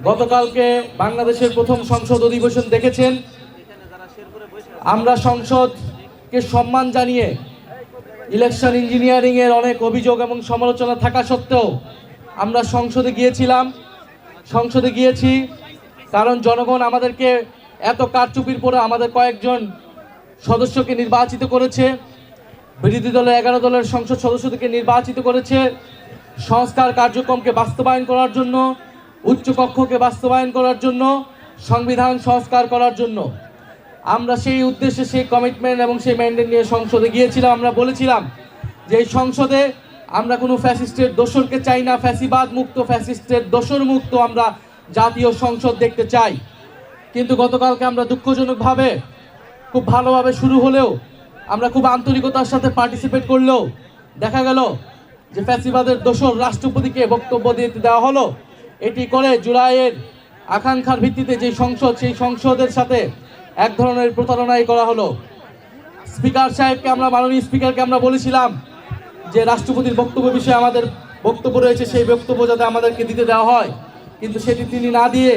গতকালকে বাংলাদেশের প্রথম সংসদ অধিবেশন দেখেছেন। আমরা সংসদকে সম্মান জানিয়ে ইলেকশন ইঞ্জিনিয়ারিং এর অনেক অভিযোগ এবং সমালোচনা থাকা সত্ত্বেও আমরা সংসদে গিয়েছি কারণ জনগণ আমাদেরকে এত কারচুপির পরে আমাদের কয়েকজন সদস্যকে নির্বাচিত করেছে, বিরোধী দলের 11 দলের সংসদ সদস্যদেরকে নির্বাচিত করেছে সংস্কার কার্যক্রমকে বাস্তবায়ন করার জন্য, উচ্চকক্ষকে বাস্তবায়ন করার জন্য, সংবিধান সংস্কার করার জন্য। আমরা সেই উদ্দেশ্যে সেই কমিটমেন্ট এবং সেই ম্যান্ডেট নিয়ে সংসদে গিয়েছিলাম। আমরা বলেছিলাম যে এই সংসদে আমরা কোনো ফ্যাসিস্টের দোসরকে চাই না, ফ্যাসিবাদ মুক্ত, ফ্যাসিস্টের দোসর মুক্ত আমরা জাতীয় সংসদ দেখতে চাই। কিন্তু গতকালকে আমরা দুঃখজনকভাবে খুব ভালোভাবে শুরু হলেও আমরা খুব আন্তরিকতার সাথে পার্টিসিপেট করলেও দেখা গেল যে ফ্যাসিবাদের দোসর রাষ্ট্রপতিকে বক্তব্য দিতে দেওয়া হলো। এটি করে জুলাইয়ের আকাঙ্ক্ষার ভিত্তিতে যে সংসদ, সেই সংসদের সাথে এক ধরনের প্রতারণাই করা হলো। স্পিকার সাহেবকে আমরা, মাননীয় স্পিকারকে আমরা বলেছিলাম যে রাষ্ট্রপতির বক্তব্য বিষয়ে আমাদের বক্তব্য রয়েছে, সেই বক্তব্য যাতে আমাদেরকে দিতে দেওয়া হয়, কিন্তু সেটি তিনি না দিয়ে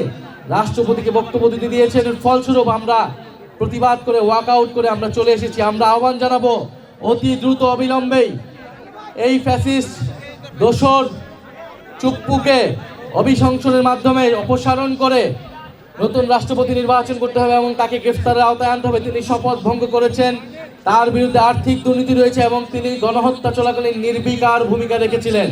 রাষ্ট্রপতিকে বক্তব্য দিতে দিয়েছেন। এর ফলস্বরূপ আমরা প্রতিবাদ করে ওয়াকআউট করে আমরা চলে এসেছি। আমরা আহ্বান জানাবো অতি দ্রুত অবিলম্বেই এই ফ্যাসিস্ট দোসর চুপ্পুকে অভিশংসনের মাধ্যমে অপসারণ করে নতুন রাষ্ট্রপতি নির্বাচন করতে হবে এবং তাকে গ্রেফতারের আওতায় আনতে হবে। তিনি শপথ ভঙ্গ করেছেন, তার বিরুদ্ধে আর্থিক দুর্নীতি রয়েছে এবং তিনি গণহত্যা চলাকালীন নির্বিকার ভূমিকা রেখেছিলেন।